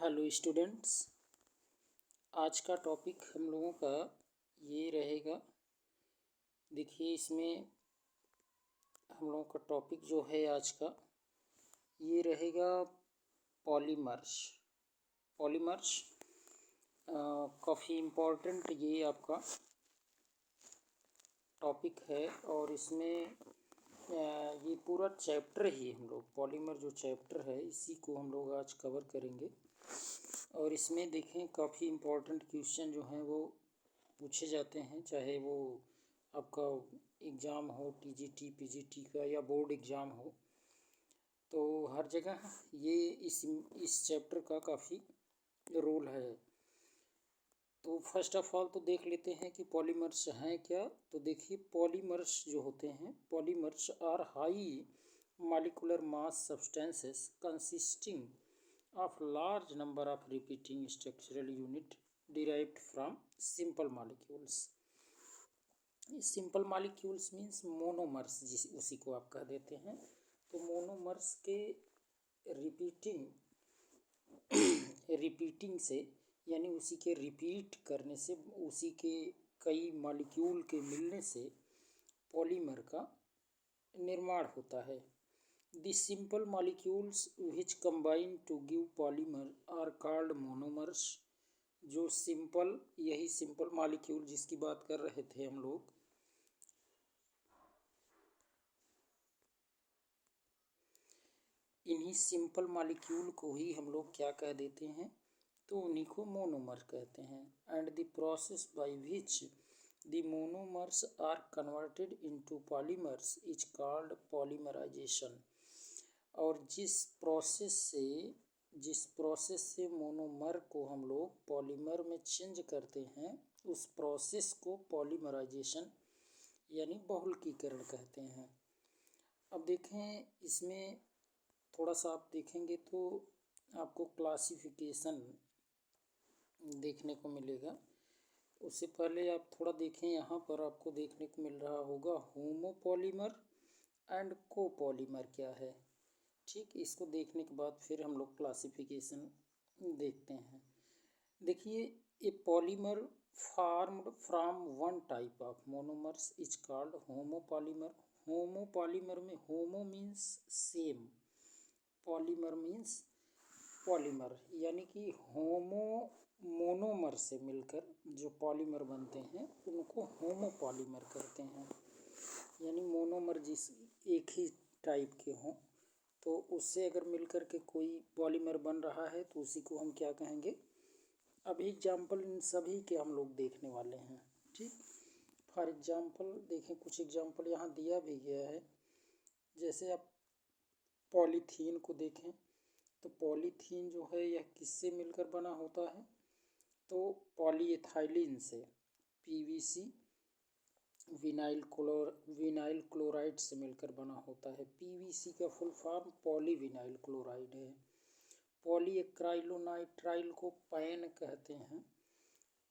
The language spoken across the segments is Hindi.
Hello students. आज का टॉपिक हम लोगों का ये रहेगा। देखिए, इसमें हम लोगों का टॉपिक जो है आज का ये रहेगा पॉलीमर्स। पॉलीमर्स काफ़ी इम्पोर्टेंट ये आपका टॉपिक है और इसमें ये पूरा चैप्टर ही हम लोग पॉलीमर जो चैप्टर है इसी को हम लोग आज कवर करेंगे। और इसमें देखें काफ़ी इम्पोर्टेंट क्वेश्चन जो हैं वो पूछे जाते हैं, चाहे वो आपका एग्ज़ाम हो टीजीटी पीजीटी का या बोर्ड एग्ज़ाम हो, तो हर जगह ये इस चैप्टर का काफ़ी रोल है। तो फर्स्ट ऑफ ऑल तो देख लेते हैं कि पॉलीमर्स हैं क्या। तो देखिए, पॉलीमर्स जो होते हैं, polymers are high molecular mass substances consisting of large number of repeating structural unit derived from simple molecules। Simple molecules means monomers, उसी को आप कह देते हैं। तो मोनोमर्स के रिपीटिंग से यानी उसी के रिपीट करने से, उसी के कई मॉलिक्यूल के मिलने से पॉलीमर का निर्माण होता है। The simple molecules which combine to give polymer are called monomers। जो यही सिंपल मॉलिक्यूल जिसकी बात कर रहे थे हम लोग, इन्हीं सिंपल मॉलिक्यूल को ही हम लोग क्या कह देते हैं, तो उन्हीं को मोनोमर कहते हैं। And the process by which the monomers are converted into polymers is called polymerization. और जिस प्रोसेस से मोनोमर को हम लोग पॉलीमर में चेंज करते हैं, उस प्रोसेस को पॉलीमराइजेशन यानी बहुलकीकरण कहते हैं। अब देखें, इसमें थोड़ा सा आप देखेंगे तो आपको क्लासिफिकेशन देखने को मिलेगा। उससे पहले आप थोड़ा देखें, यहाँ पर आपको देखने को मिल रहा होगा होमोपॉलीमर एंड कोपॉलीमर क्या है। ठीक, इसको देखने के बाद फिर हम लोग क्लासिफिकेशन देखते हैं। देखिए, a polymer formed from one type of monomers is called homopolymer. Homopolymer में homo means same, polymer means polymer, यानी कि मोनोमर से मिलकर जो पॉलीमर बनते हैं उनको होमोपॉलीमर कहते हैं। यानी मोनोमर जिस एक ही टाइप के हों, तो उससे अगर मिलकर के कोई पॉलीमर बन रहा है तो उसी को हम क्या कहेंगे। अभी एग्जाम्पल इन सभी के हम लोग देखने वाले हैं। ठीक, फॉर एग्जाम्पल देखें, कुछ एग्जाम्पल यहाँ दिया भी गया है। जैसे आप पॉलीथीन को देखें, तो पॉलीथीन जो है यह किससे मिलकर बना होता है, तो पॉलीएथाइलिन से, पीवीसी विनाइल क्लोराइड से मिलकर बना होता है। पीवीसी का फुल फॉर्म पॉलीविनाइल क्लोराइड है। पॉलीएक्राइलोनाइट्राइल को पैन कहते हैं,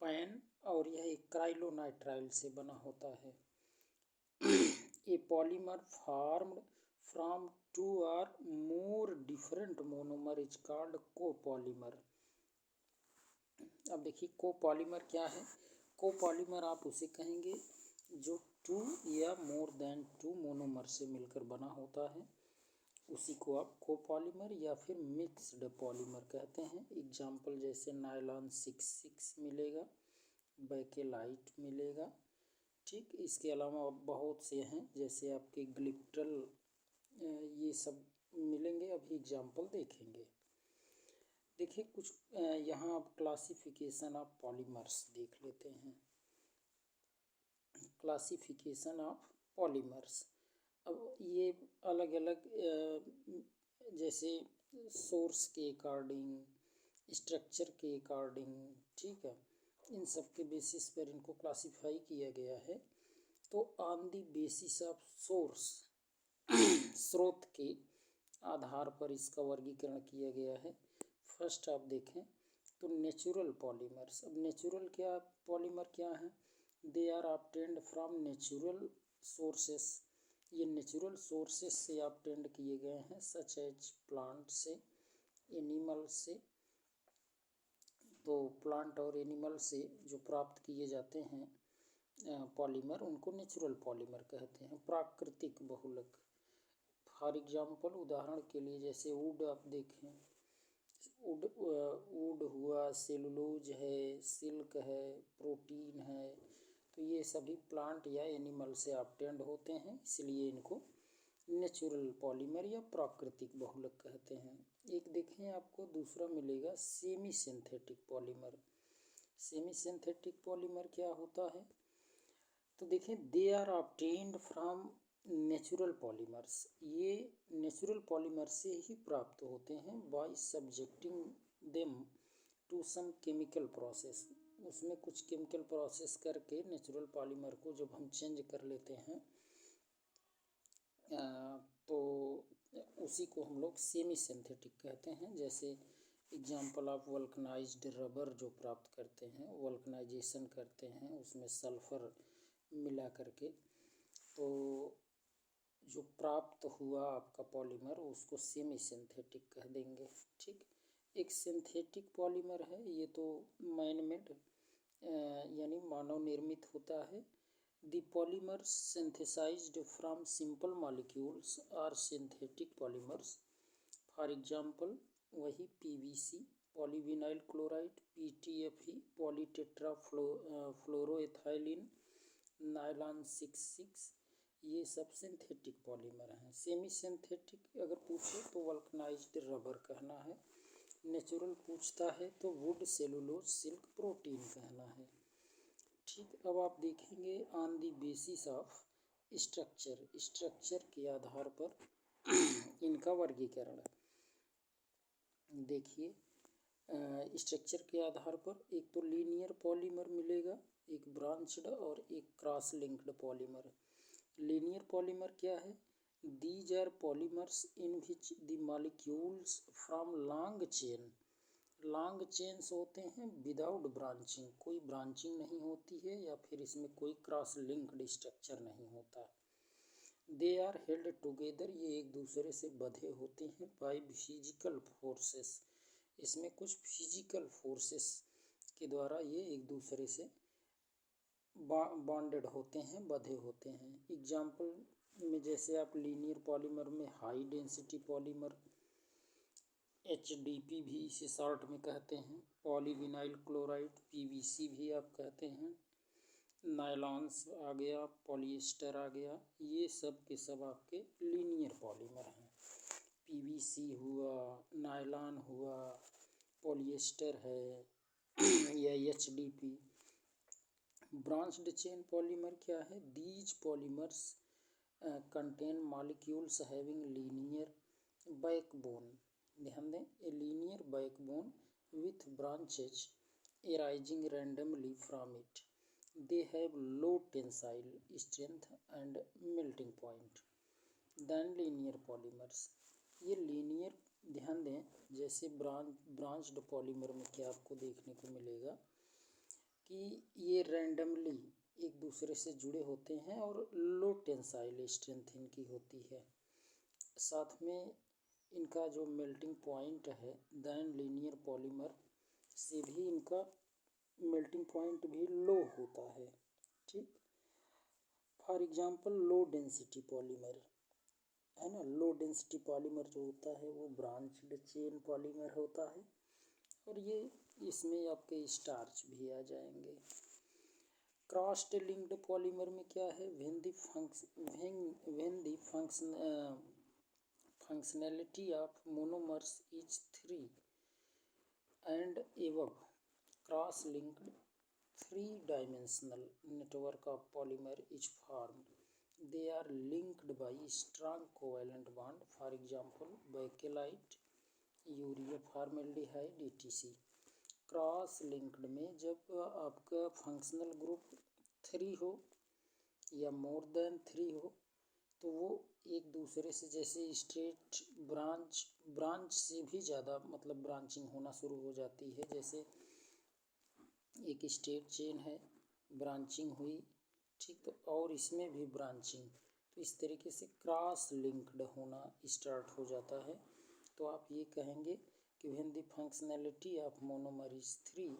पैन, और यह एक्राइलोनाइट्राइल से बना होता है। A polymer formed from two और more different monomer is called copolymer. अब देखिए, कोपॉलीमर क्या है। कोपॉलीमर आप उसे कहेंगे जो टू या मोर देन टू मोनोमर से मिलकर बना होता है, उसी को आप कोपॉलीमर या फिर मिक्स्ड पॉलीमर कहते हैं। एग्जाम्पल जैसे नायलॉन 66 मिलेगा, बेकेलाइट मिलेगा। ठीक, इसके अलावा बहुत से हैं, जैसे आपके ग्लिप्टल, ये सब मिलेंगे। अभी एग्जाम्पल देखेंगे। देखिए, कुछ यहाँ आप क्लासिफिकेशन ऑफ पॉलीमर्स देख लेते हैं। क्लासिफिकेशन ऑफ पॉलीमर्स, अब ये अलग अलग जैसे सोर्स के अकॉर्डिंग, स्ट्रक्चर के अकॉर्डिंग, ठीक है, इन सब के बेसिस पर इनको क्लासिफाई किया गया है। तो on the basis of source, स्रोत के आधार पर इसका वर्गीकरण किया गया है। फर्स्ट आप देखें तो नेचुरल पॉलीमर्स। अब नेचुरल पॉलीमर क्या है, they are obtained from natural sources. ये नेचुरल सोर्सेस से ऑब्टेन्ड किए गए हैं, सच एज प्लांट से, एनिमल से, तो प्लांट और एनिमल से जो प्राप्त किए जाते हैं पॉलीमर, उनको नेचुरल पॉलीमर कहते हैं, प्राकृतिक बहुलक। फॉर एग्जाम्पल, उदाहरण के लिए जैसे वुड आप देखें, वुड हुआ, सेलुलोज है, सिल्क है, प्रोटीन है, तो ये सभी प्लांट या एनिमल से ऑब्टेन्ड होते हैं, इसलिए इनको नेचुरल पॉलीमर या प्राकृतिक बहुलक कहते हैं। एक देखें, आपको दूसरा मिलेगा semi synthetic polymer. Semi synthetic polymer क्या होता है? तो देखें, they are obtained from natural polymers. ये नेचुरल पॉलीमर से ही प्राप्त होते हैं by subjecting them to some chemical process. उसमें कुछ केमिकल प्रोसेस करके नेचुरल पॉलीमर को जब हम चेंज कर लेते हैं तो उसी को हम लोग सेमी सिंथेटिक कहते हैं। जैसे एग्जाम्पल ऑफ वल्कनाइज्ड रबर जो प्राप्त करते हैं, वल्कनाइजेशन करते हैं उसमें सल्फर मिला करके, तो जो प्राप्त हुआ आपका पॉलीमर उसको सेमी सिंथेटिक कह देंगे। ठीक, एक सिंथेटिक पॉलीमर है, ये तो मैन मेड यानी मानव निर्मित होता है। The polymers synthesized from simple molecules are synthetic polymers. For example, वही PVC, polyvinyl chloride, PTFE, polytetrafluoroethylene, nylon 66, ये सब सिंथेटिक पॉलीमर हैं। सेमी सिंथेटिक अगर पूछे तो वल्कनाइज्ड रबर कहना है, नेचुरल पूछता है तो वुड, सेलुलोज, सिल्क, प्रोटीन कहना है। ठीक, अब आप देखेंगे on the basis of structure, structure के आधार पर इनका वर्गीकरण। देखिए, स्ट्रक्चर के आधार पर एक तो लीनियर पॉलीमर मिलेगा, एक ब्रांच्ड और एक cross linked polymer. Linear polymer क्या है? These are polymers in which the molecules from long chain, long chains होते हैं विदाउट ब्रांचिंग, कोई ब्रांचिंग नहीं होती है या फिर इसमें कोई क्रॉस लिंक्ड स्ट्रक्चर नहीं होता। दे आर हेल्ड टुगेदर, ये एक दूसरे से बंधे होते हैं बाय फिजिकल फोर्सेस, इसमें कुछ फिजिकल फोर्सेस के द्वारा ये एक दूसरे से बॉन्डेड होते हैं, बंधे होते हैं। एग्जाम्पल में जैसे आप लीनियर पॉलीमर में हाई डेंसिटी पॉलीमर HDP भी इसे शॉर्ट में कहते हैं, पॉलीविनाइल क्लोराइड PVC भी आप कहते हैं, नायलॉन्स आ गया, पॉलिएस्टर आ गया, ये सब के सब आपके लीनियर पॉलीमर हैं। PVC हुआ, नायलॉन हुआ, पॉलिएस्टर है या HDP। ब्रांच्ड चेन पॉलीमर क्या है? These polymers contain molecules having linear backbone, ध्यान दें, a linear backbone with branches arising randomly from it. They have low tensile strength and melting point than linear polymers. ये लीनियर, ध्यान दें, जैसे ब्रांच्ड पॉलीमर में क्या आपको देखने को मिलेगा कि ये रैंडमली एक दूसरे से जुड़े होते हैं और लो टेंसाइल स्ट्रेंथ इनकी होती है, साथ में इनका जो मेल्टिंग पॉइंट है दैन लीनियर पॉलीमर से भी इनका मेल्टिंग पॉइंट भी लो होता है। ठीक, for example low density polymer है ना, लो डेंसिटी पॉलीमर जो होता है वो ब्रांच्ड चेन पॉलीमर होता है, और ये इसमें आपके स्टार्च भी आ जाएंगे। क्रॉस्ड लिंक्ड पॉलीमर में क्या है? When the functionality of monomers is 3 and above, cross-linked 3-dimensional network of polymer is formed. They are linked by strong covalent bond, for example bakelite, urea, formaldehyde etc. Cross linked में जब आपका फंक्शनल ग्रुप 3 हो या मोर देन 3 हो तो वो एक दूसरे से, जैसे स्ट्रेट ब्रांच से भी ज़्यादा मतलब ब्रांचिंग होना शुरू हो जाती है। जैसे एक स्ट्रेट चेन है, ब्रांचिंग हुई, ठीक, तो और इसमें भी ब्रांचिंग, तो इस तरीके से क्रॉस लिंक्ड होना स्टार्ट हो जाता है। तो आप ये कहेंगे given the functionality of monomer is 3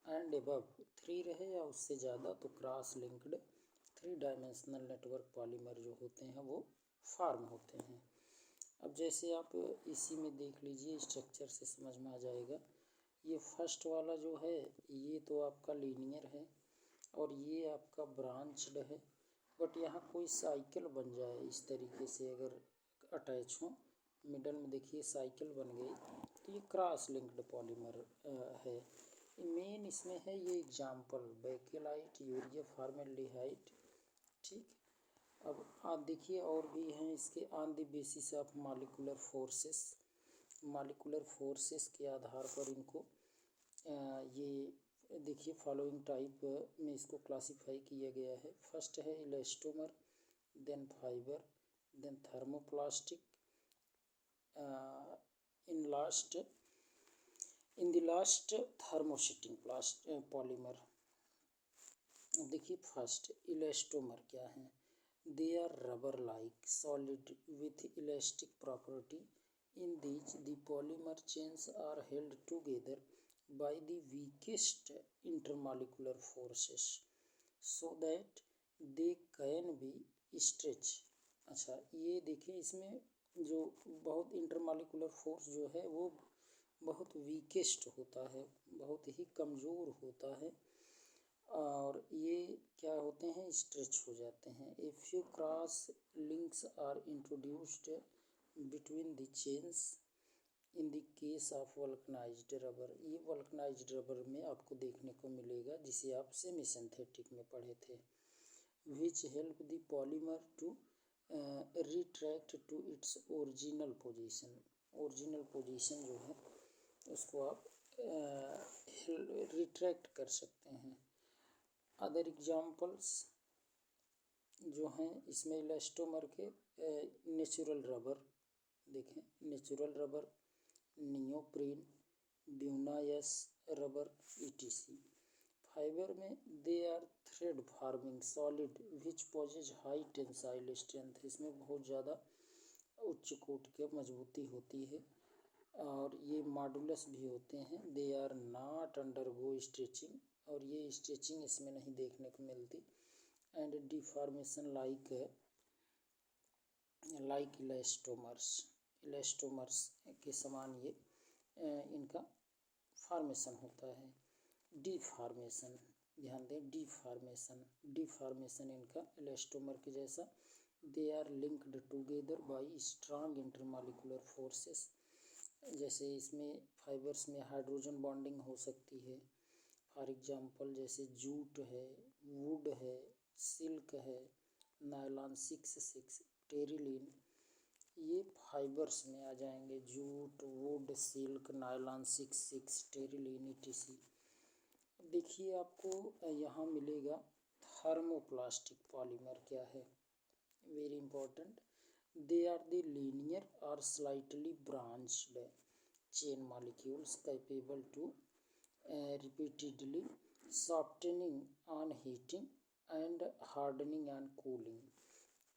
and above, 3 रहे या उससे ज़्यादा तो cross linked 3 dimensional network polymer जो होते हैं वो फॉर्म होते हैं। अब जैसे आप इसी में देख लीजिए, स्ट्रक्चर से समझ में आ जाएगा। ये फर्स्ट वाला जो है ये तो आपका लीनियर है और ये आपका ब्रांच्ड है, बट यहाँ कोई साइकिल बन जाए इस तरीके से अगर अटैच हो, मिडल में देखिए साइकिल बन गई, तो ये क्रॉस लिंक्ड पॉलीमर है। मेन इसमें है ये एग्जाम्पल बेकेलाइट, यूरिया फॉर्मेल्डिहाइड, ठीक। अब आप देखिए और भी हैं इसके, on the basis of molecular forces, molecular forces के आधार पर इनको ये देखिए फॉलोइंग टाइप में इसको क्लासिफाई किया गया है। फर्स्ट है elastomer, then fibre, then thermoplastic, in the last thermosetting polymer. देखिए फर्स्ट इलास्टोमर क्या है, they are rubber like solid with elastic property, in these the polymer chains are held together by the weakest intermolecular forces so that they can be stretched। अच्छा ये देखिए इसमें जो बहुत इंटरमॉलिकुलर फोर्स जो है वो बहुत वीकेस्ट होता है, बहुत ही कमज़ोर होता है, और ये क्या होते हैं, स्ट्रेच हो जाते हैं। A few cross links are introduced between the chains in the case of vulcanised rubber. ये वल्कनाइज्ड रबर में आपको देखने को मिलेगा, जिसे आप सेमी सिंथेटिक में पढ़े थे। Which help the polymer to retract to its original position. Original position जो है उसको आप रिट्रैक्ट कर सकते हैं। अदर एग्जाम्पल्स जो हैं इसमें इलास्टोमर के, नेचुरल रबर देखें, natural rubber, neoprene, Buna S rubber, ETC। Fibre में they are thread forming solid which possess high tensile strength, इसमें बहुत ज़्यादा उच्च कोट के मजबूती होती है, और ये मॉडुलस भी होते हैं। They are not undergo stretching, और ये स्ट्रेचिंग इसमें नहीं देखने को मिलती। एंड डिफॉर्मेशन लाइक इलास्टोमर्स के समान ये इनका फॉर्मेशन होता है। डिफॉर्मेशन, ध्यान दें, डिफॉर्मेशन इनका इलास्टोमर के जैसा। They are linked together by strong intermolecular forces. जैसे इसमें फाइबर्स में हाइड्रोजन बॉन्डिंग हो सकती है, फॉर एग्जांपल जैसे जूट है, वुड है, सिल्क है, नायलॉन 6 टेरिलीन, ये फाइबर्स में आ जाएंगे। Jute, wood, silk, nylon 6 terylene, ETC। देखिए आपको यहाँ मिलेगा थर्मोप्लास्टिक पॉलीमर क्या है, very important. They are the linear और slightly branched chain molecules capable to repeatedly softening on heating and hardening on cooling।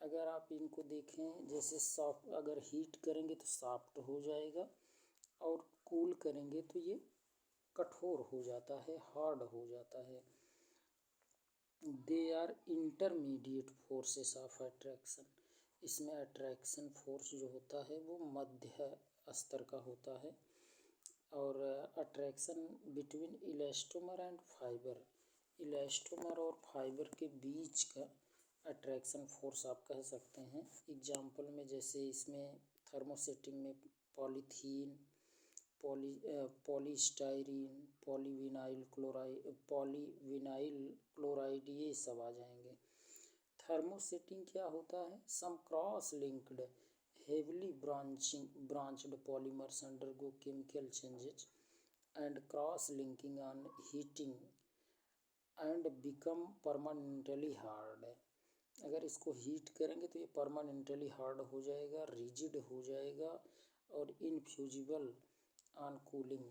अगर आप इनको देखें, जैसे सॉफ्ट अगर हीट करेंगे तो सॉफ्ट हो जाएगा, और कूल करेंगे तो ये कठोर हो जाता है, हार्ड हो जाता है। They are intermediate forces of attraction, इसमें अट्रैक्शन फोर्स जो होता है वो मध्य स्तर का होता है। और attraction between elastomer and fibre, elastomer और फाइबर के बीच का अट्रैक्शन फोर्स आप कह सकते हैं। एग्जाम्पल में जैसे इसमें थर्मोसेटिंग में पॉलीथीन, पॉलीस्टाइरीन, पॉलीविनाइल क्लोराइड, ये सब आ जाएंगे। थर्मोसेटिंग क्या होता है, some cross linked heavily branched polymers undergo chemical changes and cross linking on heating and become permanently hard। अगर इसको हीट करेंगे तो ये परमानेंटली हार्ड हो जाएगा, रिजिड हो जाएगा, और इनफ्यूजिबल ऑन कूलिंग।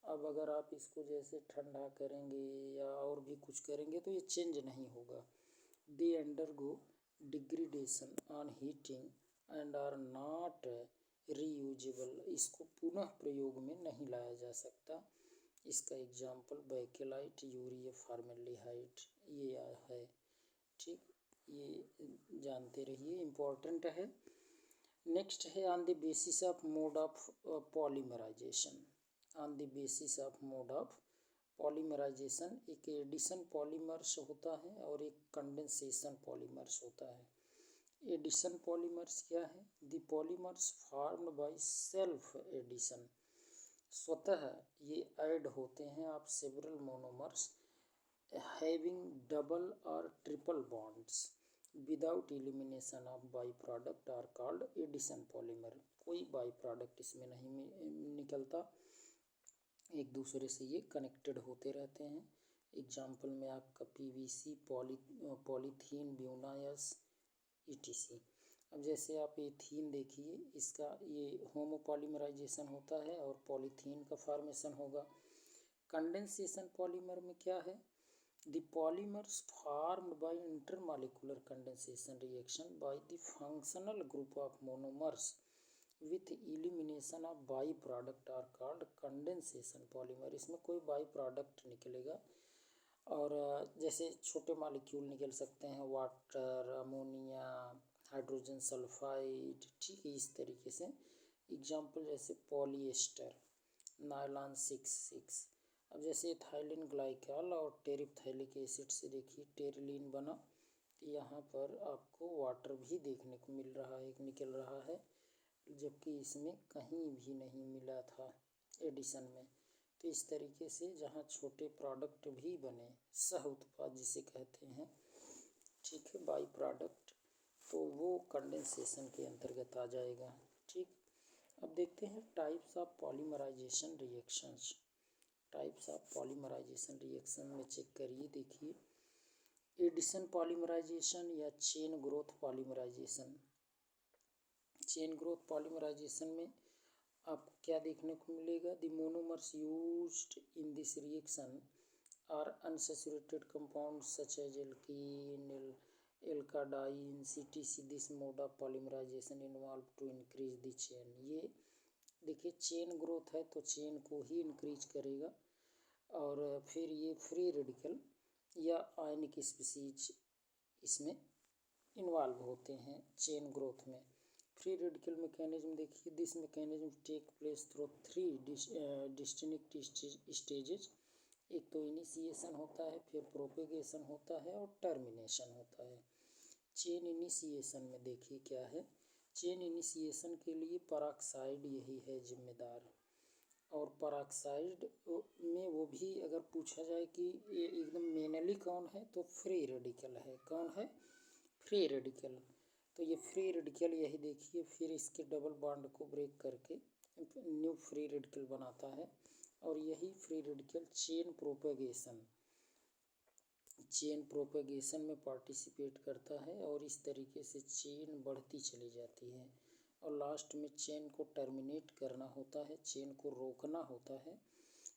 अब अगर आप इसको जैसे ठंडा करेंगे या और भी कुछ करेंगे तो ये चेंज नहीं होगा। They undergo degradation on heating and are not reusable, इसको पुनः प्रयोग में नहीं लाया जा सकता। इसका एग्जाम्पल बैकेलाइट, यूरिया फॉर्मेल्डिहाइड ये है। ठीक, ये जानते रहिए, इम्पोर्टेंट है। नेक्स्ट है on the basis of mode of polymerisation. On the basis of mode of polymerisation, एक एडिशन पॉलीमर्स होता है और एक कंडेंसेशन पॉलीमर्स होता है। एडिशन पॉलीमर्स क्या है? The polymers formed by self addition, स्वतः ये ऐड होते हैं आप सेवरल मोनोमर्स हैविंग डबल और triple bonds without elimination of by product are called addition polymer. कोई बाई प्रोडक्ट इसमें नहीं निकलता, एक दूसरे से ये कनेक्टेड होते रहते हैं। एग्जाम्पल में आपका पीवीसी, पॉलीथीन, ब्यूनायस, ईटीसी। अब जैसे आप एथीन देखिए, इसका ये होमोपॉलीमराइजेशन होता है और पॉलीथीन का फॉर्मेशन होगा। कंडेंसेशन पॉलीमर में क्या है? The polymers formed by intermolecular condensation reaction by the functional group of monomers with elimination of by product are called condensation polymer. इसमें कोई बाई प्रोडक्ट निकलेगा और जैसे छोटे मॉलिक्यूल निकल सकते हैं, वाटर, अमोनिया, हाइड्रोजन सल्फाइड, ठीक है, इस तरीके से। एग्जाम्पल जैसे पॉलीएस्टर, नायलॉन 6,6। अब जैसे इथाइलिन ग्लाइकॉल और टेरिप्थाइलिक एसिड से देखिए टेरिलीन बना, तो यहाँ पर आपको वाटर भी देखने को मिल रहा है, निकल रहा है, जबकि इसमें कहीं भी नहीं मिला था एडिशन में। तो इस तरीके से जहाँ छोटे प्रोडक्ट भी बने, सह उत्पाद जिसे कहते हैं, ठीक है, बाई प्रोडक्ट, तो वो कंडेंसेशन के अंतर्गत आ जाएगा। ठीक, अब देखते हैं types of polymerisation reactions. Types of polymerisation reaction में चेक करिए, देखिए एडिशन पॉलीमराइजेशन या chain growth polymerisation. Chain growth polymerisation में आप क्या देखने को मिलेगा? The monomers used in this reaction are unsaturated compound such as alkene, alkadiene, सीटीसी। This mode of polymerisation involve to increase the chain. ये देखिए चेन ग्रोथ है तो चेन को ही इंक्रीज करेगा, और फिर ये फ्री रेडिकल या आयनिक स्पीसीज इसमें इन्वॉल्व होते हैं चेन ग्रोथ में। फ्री रेडिकल मैकेनिज्म देखिए, this mechanism take place through 3 distinct stages. एक तो इनिशिएशन होता है, फिर प्रोपेगेशन होता है और टर्मिनेशन होता है। चेन इनिशिएशन में देखिए क्या है, चेन इनिशिएशन के लिए पेरोक्साइड यही है जिम्मेदार, और पेरोक्साइड में वो भी अगर पूछा जाए कि ये एकदम मेनली कौन है, तो फ्री रेडिकल है। कौन है? Free radical. तो ये फ्री रेडिकल यही देखिए, फिर इसके डबल बॉन्ड को ब्रेक करके न्यू फ्री रेडिकल बनाता है, और यही फ्री रेडिकल चेन प्रोपेगेशन में पार्टिसिपेट करता है, और इस तरीके से चेन बढ़ती चली जाती है, और लास्ट में चेन को टर्मिनेट करना होता है, चेन को रोकना होता है।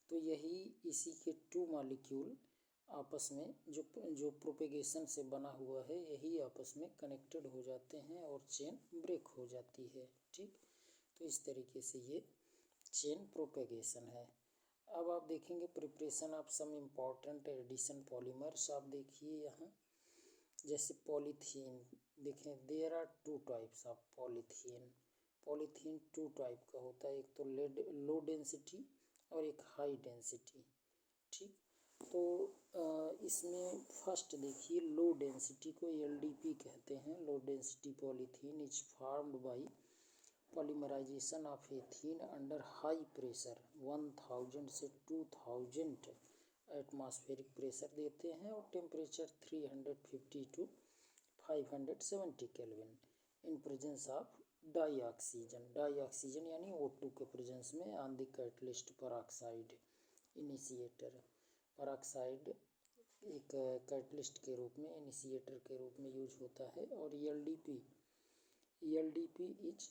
तो यही इसी के 2 मॉलिक्यूल आपस में जो प्रोपेगेशन से बना हुआ है, यही आपस में कनेक्टेड हो जाते हैं और चेन ब्रेक हो जाती है। ठीक, तो इस तरीके से ये चेन प्रोपेगेशन है। अब आप देखेंगे preparation of some important addition polymers. आप देखिए यहाँ जैसे पॉलीथीन देखें, there are 2 types of polythene. Polythene 2 type का होता है, एक तो लो डेंसिटी और एक हाई डेंसिटी। ठीक, तो इसमें फर्स्ट देखिए लो डेंसिटी को एलडीपी कहते हैं। Low density polythene is formed by polymerisation of ethene under high pressure 1000 से 2000 एटमॉस्फेरिक प्रेशर देते हैं, और temperature 350 to 570 kelvin in presence of dioxygen यानी O2 के प्रेजेंस में on the catalyst peroxide initiator. Peroxide एक कैटलिस्ट के रूप में, इनिशिएटर के रूप में यूज होता है। और ELDP is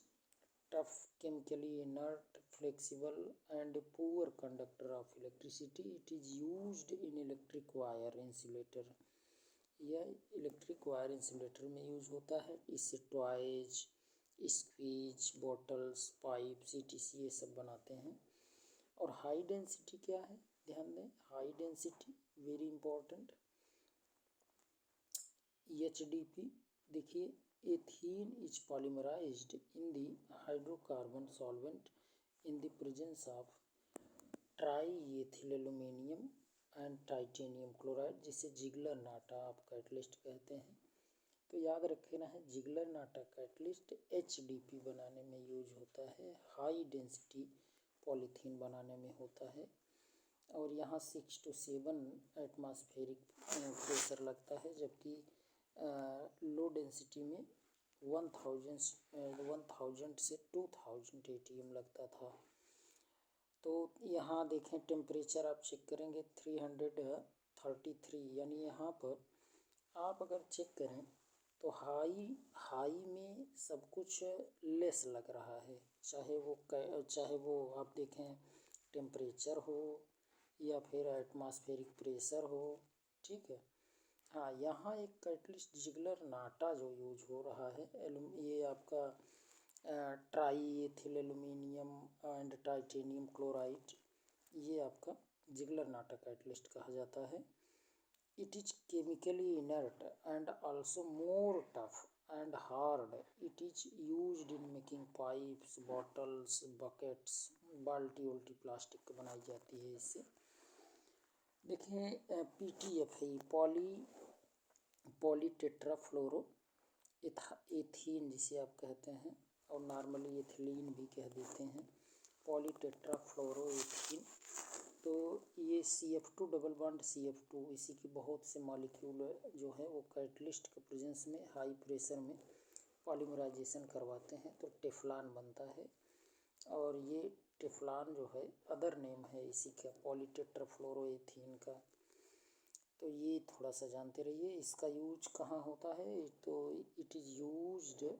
tough, chemically inert, flexible and poor conductor of electricity. It is used in electric wire insulator. यह इलेक्ट्रिक वायर इंसुलेटर में यूज होता है। इससे toys, squeeze, bottles, pipes, ETC ये सब बनाते हैं। और हाई डेंसिटी क्या है, ध्यान दें, high density very important. HDP देखिए, ethene is polymerised in the hydrocarbon solvent in the presence of triethyl aluminium and titanium chloride, जिसे जिगलर नाटा आप कैटलिस्ट कहते हैं। तो याद रखना है, जिगलर नाटा कैटलिस्ट HDP बनाने में यूज होता है, हाई डेंसिटी पॉलीथीन बनाने में होता है। और यहाँ 6 to 7 एटमॉस्फेरिक प्रेशर लगता है, जबकि लो डेंसिटी में 1000 से 2000 ATM लगता था। तो यहाँ देखें, टेम्परेचर आप चेक करेंगे 333, यानी यहाँ पर आप अगर चेक करें तो हाई में सब कुछ लेस लग रहा है, चाहे वो आप देखें टेम्परेचर हो या फिर एटमॉस्फेरिक प्रेशर हो, ठीक है। हाँ, यहाँ एक कैटलिस्ट जिगलर नाटा जो यूज हो रहा है, ये आपका ट्राईएथिल एल्यूमिनियम एंड टाइटेनियम क्लोराइड, ये आपका जिगलर नाटा कैटलिस्ट कहा जाता है। It is chemically inert and also more tough and hard. It is used in making pipes, bottles, buckets, बाल्टी उल्टी प्लास्टिक बनाई जाती है इससे। देखें, PTFE पॉलीटेट्राफ्लोरो एथीन जिसे आप कहते हैं, और नॉर्मली एथिलीन भी कह देते हैं, पॉलीटेट्राफ्लोरो एथीन। तो ये CF2 डबल बॉन्ड CF2, इसी की बहुत से मॉलिक्यूल जो है वो कैटलिस्ट के प्रेजेंस में हाई प्रेशर में पॉलीमराइजेशन करवाते हैं, तो टेफ्लॉन बनता है। और ये टेफ्लॉन जो है अदर नेम है इसी का, पॉलीटेट्राफ्लोरोएथीन का। तो ये थोड़ा सा जानते रहिए। इसका यूज कहाँ होता है, तो it is used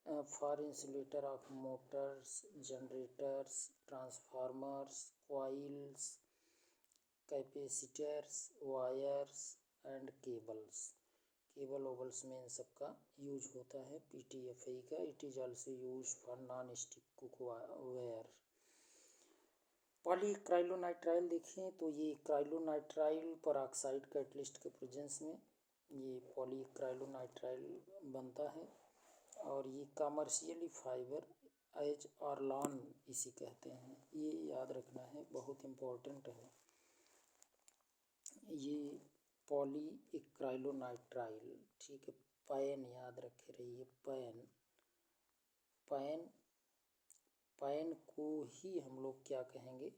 for insulator of motors, generators, transformers, coils, capacitors, wires and cable ओबल्स में इन सब का यूज होता है PTFE का। It is also use for non stick cookware. Polyacrylonitrile देखें तो ये क्राइलोनाइट्राइल परऑक्साइड कैटलिस्ट के प्रेजेंस में ये पॉलीक्राइलोनाइट्राइल बनता है। और ये कमर्शियली फाइबर एज ऑरलॉन इसी कहते हैं, ये याद रखना है, बहुत इम्पोर्टेंट है। ये पॉलीक्राइलोनाइट्राइल, ठीक है, पैन याद रखे रहिए, पैन को ही हम लोग क्या कहेंगे,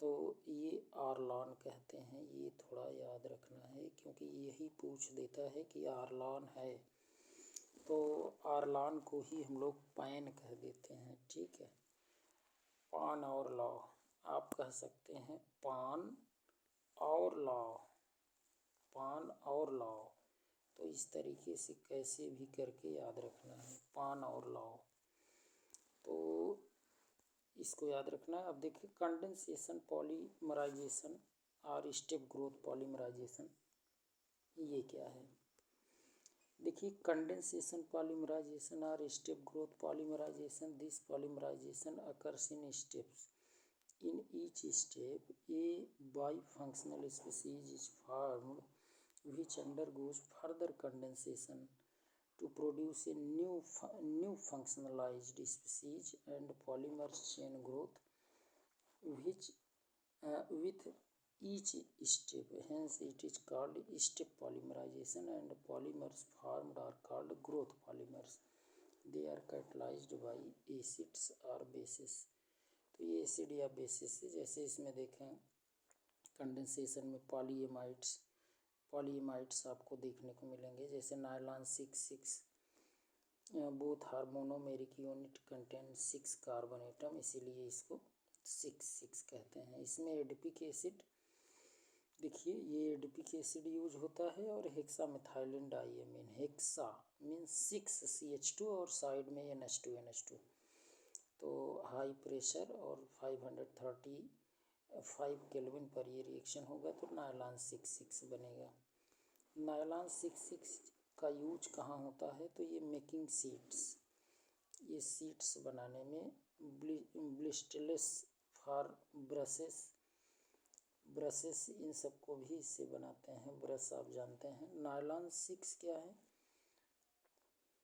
तो ये आर्लॉन कहते हैं। ये थोड़ा याद रखना है, क्योंकि यही पूछ देता है कि आर्लॉन है, तो आर्लॉन को ही हम लोग पैन कह देते हैं, ठीक है। पान और लौ आप कह सकते हैं, पान और लौ, तो इस तरीके से कैसे भी करके याद रखना है, पान और लौ, तो इसको याद रखना है। अब देखिए, कंडेंसेशन पॉलीमराइजेशन और स्टेप ग्रोथ पॉलीमराइजेशन, ये क्या है। देखिए, कंडेंसेशन पॉलीमराइजेशन और step growth polymerisation, this polymerisation occurs in steps. In each step, a bifunctional species is formed which undergoes further condensation to produce a new functionalized species and polymer chain growth which with each step. Hence, it is called step polymerization, and polymers formed are called growth polymers. They are catalyzed by acids or bases. तो ये एसिड या बेसिस से, जैसे इसमें देखें कंडेंसेशन में पॉलीएमाइड्स आपको देखने को मिलेंगे, जैसे nylon 6 both are monomeric unit contain 6 carbon atom, इसीलिए इसको 6 कहते हैं। इसमें एडिपिक एसिड, देखिए ये एडिपिक एसिड यूज होता है, और hexa methylene diamine, hexa means 6 CH2 और साइड में NH2 तो हाई प्रेशर और 535 केल्विन पर ये रिएक्शन होगा, तो नायलॉन 6 बनेगा। नायलॉन 6 का यूज कहाँ होता है, तो ये मेकिंग सीट्स, ये सीट्स बनाने में ब्लिस्टलेस फॉर ब्रशेस इन सबको भी इससे बनाते हैं। ब्रश आप जानते हैं। नायलॉन 6 क्या है?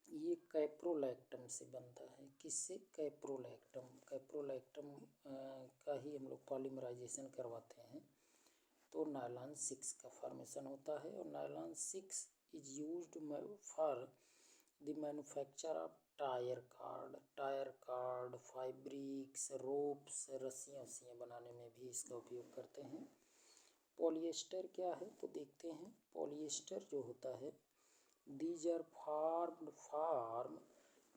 ये कैप्रोलैक्टम से बनता है। किससे? कैप्रोलैक्टम का ही हम लोग पॉलीमराइजेशन करवाते हैं तो नायलॉन 6 का फॉर्मेशन होता है। और nylon 6 is used for the manufacture of tyre cord, fabrics, ropes, रस्सियाँ बनाने में भी इसका उपयोग करते हैं। पॉलिएस्टर क्या है तो देखते हैं। पॉलिएस्टर जो होता है, these are formed from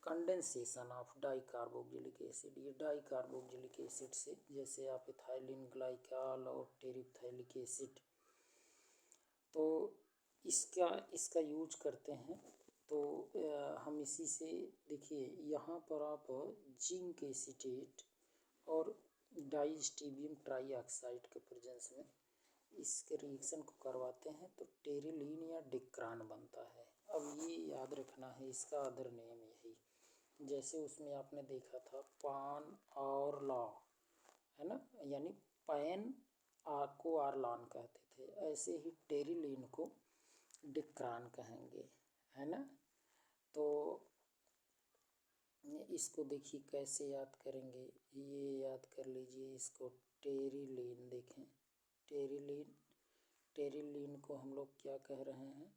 condensation of dicarboxylic acid. ये डाइकार्बोक्सिलिक एसिड से, जैसे आप इथाइलिन ग्लाइकॉल और टेरिप्थाइलिक एसिड, तो इसका यूज करते हैं। तो हम इसी से देखिए यहाँ पर आप जिंक एसीटेट और डाइस्टीबियम ट्राईऑक्साइड के प्रेजेंस में इसके रिएक्शन को करवाते हैं तो टेरिलीन या डिक्रान बनता है। अब ये याद रखना है, इसका अदर नेम यही, जैसे उसमें आपने देखा था पान और लॉ, है ना, यानी पैन को आरलान कहते थे, ऐसे ही टेरिलीन को डिक्रान कहेंगे, है ना। तो इसको देखिए कैसे याद करेंगे, ये याद कर लीजिए इसको। टेरिलीन देखें, टेरिलीन को हम लोग क्या कह रहे हैं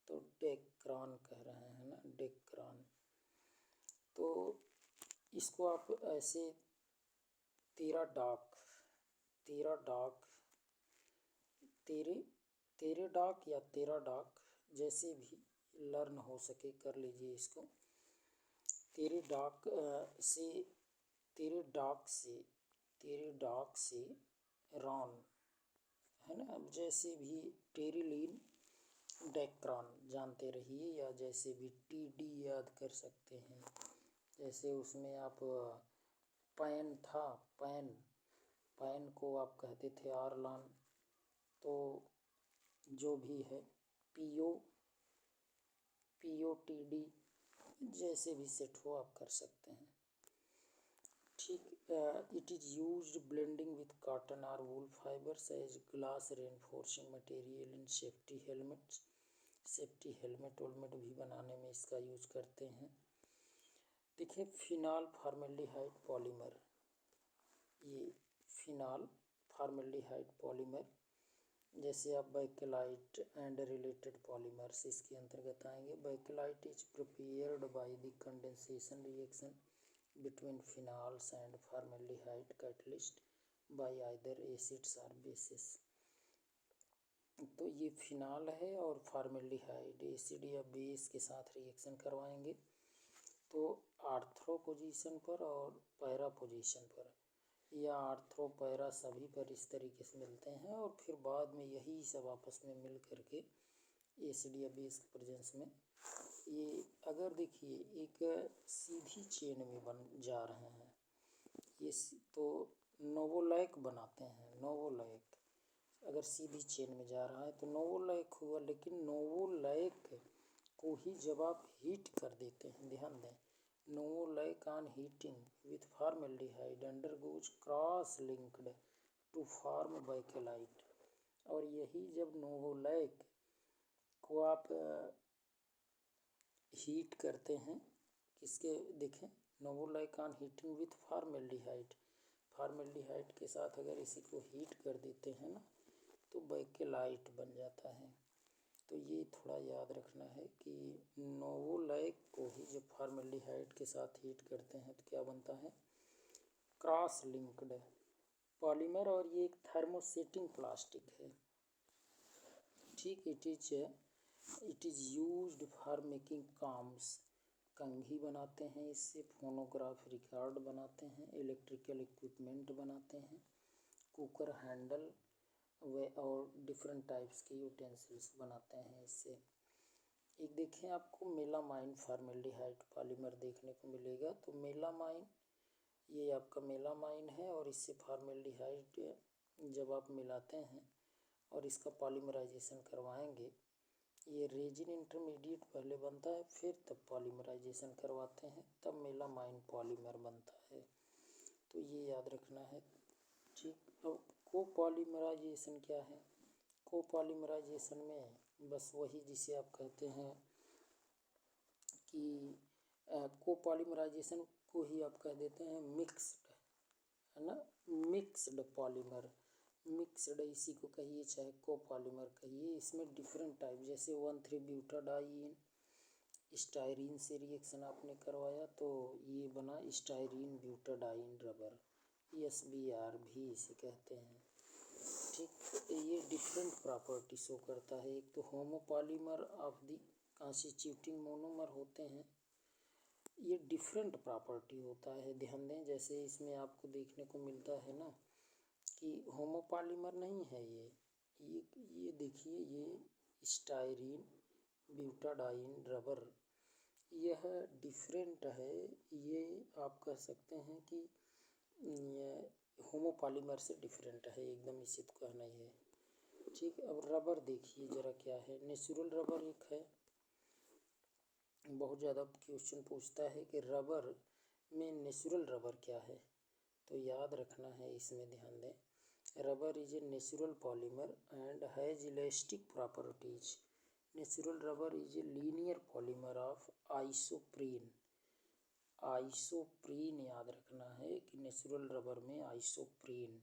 तो डेक्रान कह रहे हैं ना, डेक्रान। तो इसको आप ऐसे तेराडाक या तेराडाक जैसे भी लर्न हो सके कर लीजिए इसको। तेरेडाक से रॉन, है ना। अब जैसे भी टेरिलीन, डेक्रान जानते रहिए, या जैसे भी टीडी याद कर सकते हैं। जैसे उसमें आप पैन था, पैन को आप कहते थे आरलान, तो जो भी है POTD जैसे भी सेट हो आप कर सकते हैं। ठीक। It is used blending with cotton और wool fibres as glass reinforcing material in safety helmet वेलमेट भी बनाने में इसका यूज करते हैं। देखिए फिनाल फॉर्मेल्डिहाइड पॉलीमर, ये फिनाल फॉर्मेल्डिहाइड पॉलीमर, जैसे आप बैकेलाइट एंड रिलेटेड पॉलीमर्स इसके अंतर्गत आएंगे। Bakelite is prepared by the condensation reaction between phenols and formaldehyde catalyst by either acids और बेसिस। तो ये फिनाल है और फॉर्मेल्डिहाइड एसिड या बेस के साथ रिएक्शन करवाएंगे तो आर्थ्रो पोजीशन पर और पैरा पोजीशन पर, या आर्थ्रो पैरा सभी पर इस तरीके से मिलते हैं, और फिर बाद में यही सब आपस में मिल करके एसिड या बेस के प्रेजेंस में ये, अगर देखिए एक सीधी चेन में बन जा रहे हैं ये, तो नोवोलैक बनाते हैं। नोवोलैक अगर सीधी चेन में जा रहा है तो नोवोलैक हुआ, लेकिन नोवोलैक को ही जब आप हीट कर देते हैं, ध्यान दें, novolac on heating with formaldehyde undergoes cross linked to form Bakelite. और यही जब नोवोलैक को आप हीट करते हैं, किसके देखें, नोवोलैक ऑन हीटिंग विथ फॉर्मेल्डिहाइड के साथ अगर इसी को हीट कर देते हैं ना तो बैकेलाइट बन जाता है। तो ये थोड़ा याद रखना है कि नोवोलैक को ही जब फॉर्मेल्डिहाइड के साथ हीट करते हैं तो क्या बनता है, क्रॉस लिंक्ड पॉलीमर। और ये एक थर्मोसेटिंग प्लास्टिक है। ठीक। It is used for making combs, कंघी बनाते हैं इससे, फोनोग्राफ रिकॉर्ड बनाते हैं, इलेक्ट्रिकल इक्विपमेंट बनाते हैं, कुकर हैंडल वे और डिफरेंट टाइप्स के यूटेंसिल्स बनाते हैं इससे। एक देखें आपको मेलामाइन फॉर्मेल्डिहाइड पॉलीमर देखने को मिलेगा। तो मेलामाइन, ये आपका मेलामाइन है और इससे फॉर्मेल्डिहाइड जब आप मिलाते हैं और इसका पॉलीमराइजेशन करवाएंगे ये रेजिन इंटरमीडिएट पहले बनता है, फिर तब पॉलीमराइजेशन करवाते हैं, तब मेलामाइन पॉलीमर बनता है। तो ये याद रखना है। ठीक, अब कोपॉलीमराइजेशन क्या है? कोपॉलीमराइजेशन में बस वही जिसे आप कहते हैं कि कोपॉलीमराइजेशन को ही आप कह देते हैं मिक्स्ड, है ना, मिक्स्ड पॉलीमर। मिक्स्ड इसी को कहिए, चाहे कोपॉलीमर कहिए। इसमें डिफरेंट टाइप, जैसे 1,3-ब्यूटाडाइन स्टायरीन से रिएक्शन आपने करवाया तो ये बना स्टायरीन ब्यूटाडाइन रबर, SBR भी इसे कहते हैं। ठीक, ये डिफरेंट प्रॉपर्टी शो करता है। एक तो homopolymer of the constituting monomer होते हैं, ये डिफरेंट प्रॉपर्टी होता है। ध्यान दें, जैसे इसमें आपको देखने को मिलता है ना कि होमोपॉलीमर नहीं है ये देखिए, ये स्टायरीन ब्यूटाडाइन रबर, यह डिफरेंट है। ये आप कह सकते हैं कि होमोपॉलीमर से डिफरेंट है एकदम, इसे तो कहना ही है। ठीक, अब रबर देखिए ज़रा क्या है। नेचुरल रबर एक है, बहुत ज़्यादा क्वेश्चन पूछता है कि रबर में नेचुरल रबर क्या है, तो याद रखना है, इसमें ध्यान दें। Rubber is a natural polymer and has elastic properties. Natural rubber is a linear polymer of isoprene. Isoprene याद रखना है कि नेचुरल रबर में आइसोप्रीन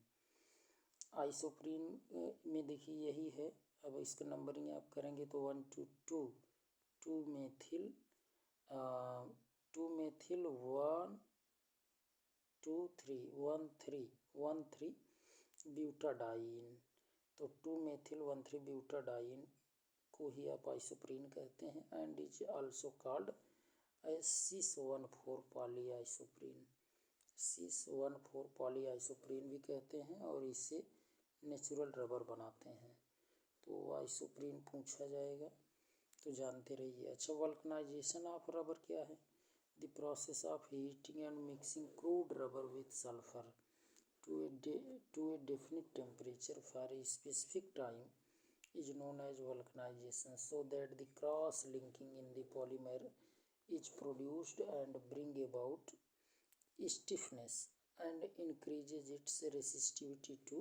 में देखिए यही है। अब इसका नंबरिंग आप करेंगे तो 1 to 2, 2 मेथिल 1 2 3 1 3 1 3 ब्यूटाडाइन। तो 2 मेथिल 1 3 ब्यूटाडाइन को ही आप आइसोप्रीन कहते हैं, and is also called cis-1,4 पॉलीआइसोप्रीन। cis-1,4 पॉलीआइसोप्रीन भी कहते हैं, और इससे नेचुरल रबर बनाते हैं। तो आइसोप्रीन पूछा जाएगा तो जानते रहिए। अच्छा, वल्कनाइजेशन ऑफ रबर क्या है? The process of heating and mixing crude rubber with sulphur to a definite temperature for a specific time is known as vulcanization, so that the cross linking in the polymer is produced and bring about stiffness and increases its resistivity to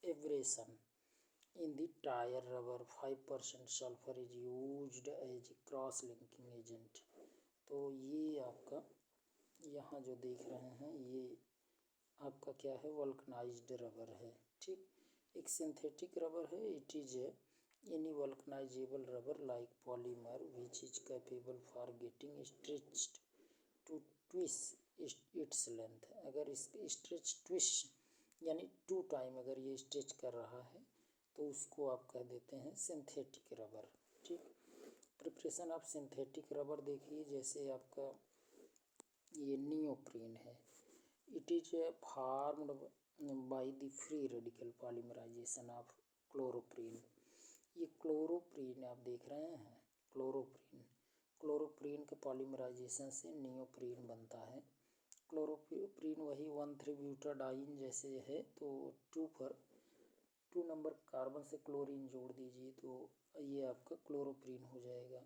abrasion. In the tire rubber, 5% sulfur is used as cross linking agent। तो ये आपका यहाँ जो देख रहे हैं ये आपका क्या है, वल्कनाइज्ड रबर है। ठीक, एक सिंथेटिक रबर है, it is any vulcanisable rubber like polymer which is capable for getting stretched to twist its length. अगर इस स्ट्रेच ट्विस्ट यानी 2 टाइम अगर ये स्ट्रेच कर रहा है तो उसको आप कह देते हैं सिंथेटिक रबर। ठीक, प्रिपरेशन ऑफ सिंथेटिक रबर देखिए, जैसे आपका ये नियोप्रीन है, it is formed by the free radical polymerisation of chloroprene. ये क्लोरोप्रीन आप देख रहे हैं, क्लोरोप्रीन के पॉलीमराइजेशन से नियोप्रीन बनता है। क्लोरोप्रीन वही 1 3 ब्यूटाडाइन जैसे है, तो 2 नंबर कार्बन से क्लोरीन जोड़ दीजिए तो ये आपका क्लोरोप्रीन हो जाएगा।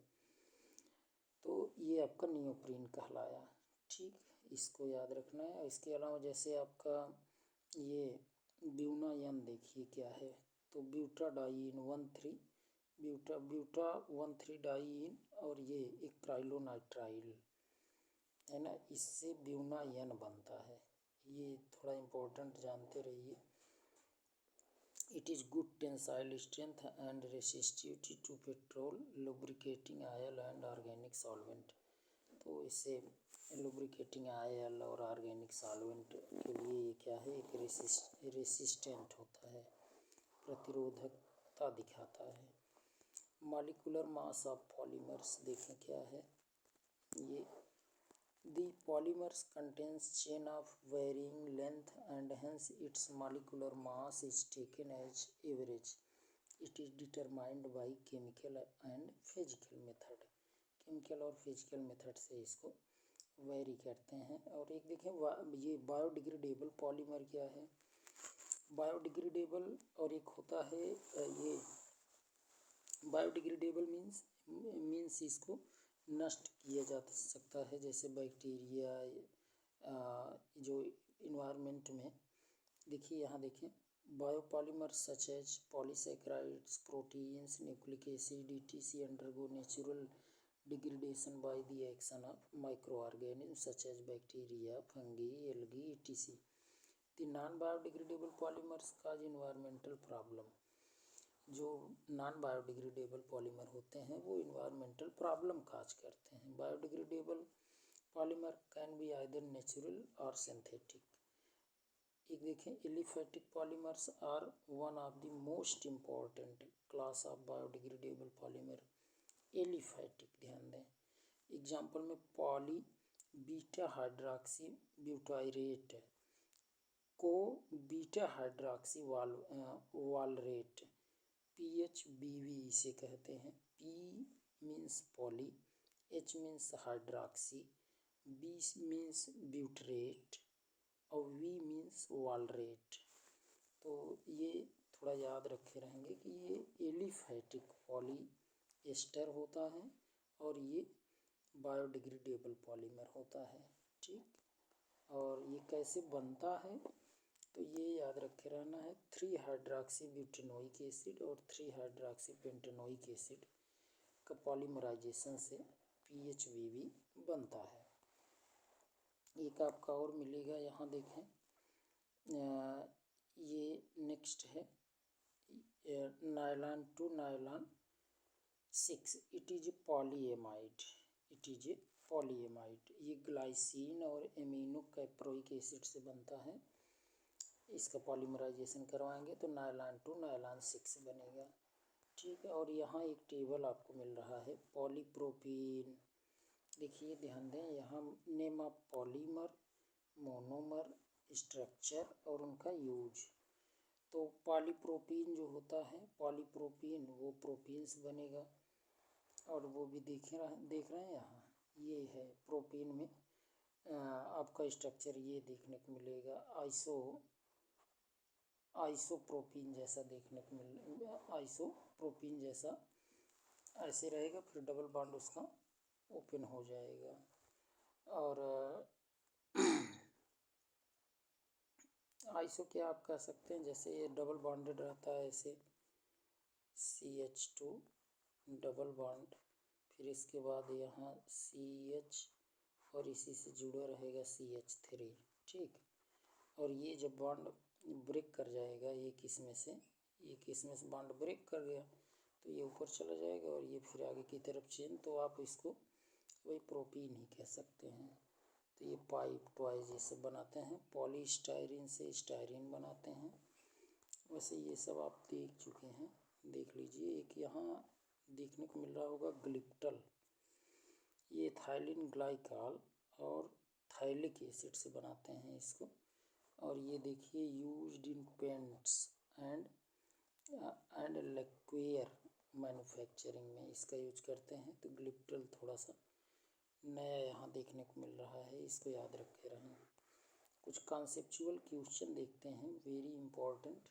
तो ये आपका नियोप्रीन कहलाया। ठीक, इसको याद रखना है। इसके अलावा जैसे आपका ये ब्यूनायन देखिए क्या है, तो ब्यूटाडाइन 1 3 ब्यूटा 1 3 डाइन, और ये एक ट्राइलोनाइट्राइल है ना, इससे ब्यूनायन बनता है। ये थोड़ा इम्पोर्टेंट जानते रहिए। It is good tensile strength and resistivity to petrol, lubricating oil and organic solvent. तो इससे लुब्रिकेटिंग ऑयल और ऑर्गेनिक सॉल्वेंट के लिए ये क्या है, एक रेसिस्टेंट होता है, प्रतिरोधकता दिखाता है। मॉलिक्यूलर मास ऑफ पॉलीमर्स देखें क्या है, ये The polymers contains chain of varying length and hence its molecular mass is taken as average. It is determined by chemical and physical method. Chemical और physical method से इसको वेरी करते हैं। और एक देखें ये बायोडिग्रेडेबल पॉलीमर क्या है, बायोडिग्रेडेबल, और एक होता है ये बायोडिग्रेडेबल मीन्स इसको नष्ट किया जा सकता है, जैसे बैक्टीरिया जो इन्वायरमेंट में। देखिए यहाँ देखें, biopolymer such as polysaccharides, proteins, nucleic acid etc undergo natural degradation by the action of micro organism such as bacteria, fungi, algae etc. The non biodegradable polymers cause environmental problem. जो नॉन बायोडिग्रेडेबल पॉलीमर होते हैं वो इन्वायरमेंटल प्रॉब्लम काज करते हैं। Biodegradable polymer can be either natural और सिंथेटिक। एक देखें, aliphatic polymers are one of the most important class of biodegradable polymer. Aliphatic ध्यान दें, एग्जाम्पल में पॉली बीटा हाइड्रॉक्सी ब्यूटाइरेट को बीटा हाइड्रॉक्सी वालरेट PHBV इसे कहते हैं। P means poly, H means hydroxy, B means butyrate और V मीन्स वालरेट। तो ये थोड़ा याद रखे रहेंगे कि ये एलिफैटिक पॉलीएस्टर होता है और ये बायोडिग्रेडेबल पॉलीमर होता है। ठीक, और ये कैसे बनता है तो ये याद रखे रहना है, 3 हाइड्रॉक्सी ब्यूटेनोइक एसिड और 3 हाइड्रॉक्सी पेंटेनोइक एसिड का पॉलीमराइजेशन से PHBV बनता है। एक आपका और मिलेगा, यहाँ देखें, ये नेक्स्ट है nylon two nylon 6, it is polyamide, it is polyamide. ये ग्लाइसिन और एमिनो कैप्रोइक एसिड से बनता है। इसका पॉलीमराइजेशन करवाएंगे तो नायलॉन टू नायलॉन 6 बनेगा। ठीक है, और यहाँ एक टेबल आपको मिल रहा है पॉलीप्रोपीन। देखिए ध्यान दें, यहाँ name of polymer, monomer, structure और उनका यूज। तो पॉलीप्रोपीन जो होता है, पॉलीप्रोपीन वो प्रोपीन्स बनेगा, और वो भी देख रहे हैं यहाँ, ये है प्रोपीन में आपका स्ट्रक्चर ये देखने को मिलेगा, आइसोप्रोपीन जैसा देखने को आइसोप्रोपीन जैसा ऐसे रहेगा, फिर डबल बॉन्ड उसका ओपन हो जाएगा। और आइसो क्या आप कह सकते हैं, जैसे ये डबल बॉन्डेड रहता है ऐसे CH2 डबल बॉन्ड, फिर इसके बाद यहाँ CH और इसी से जुड़ा रहेगा CH3। ठीक, और ये जब बॉन्ड ब्रेक कर जाएगा एक इसमें से बॉन्ड ब्रेक कर गया तो ये ऊपर चला जाएगा और ये फिर आगे की तरफ चेन, तो आप इसको वही प्रोपीन ही कह सकते हैं। तो ये पाइप टॉयज ये सब बनाते हैं, पॉलीस्टायरीन से स्टायरीन बनाते हैं। वैसे ये सब आप देख चुके हैं, देख लीजिए। एक यहाँ देखने को मिल रहा होगा ग्लिप्टल, ये थाइलिन ग्लाइकॉल और थाइलिक एसिड से बनाते हैं इसको। और ये देखिए used in paints and lacquer manufacturing में इसका यूज करते हैं। तो ग्लिप्टल थोड़ा सा नया यहाँ देखने को मिल रहा है, इसको याद रखे रहें। कुछ कॉन्सेप्चुअल क्वेश्चन देखते हैं, वेरी इम्पोर्टेंट।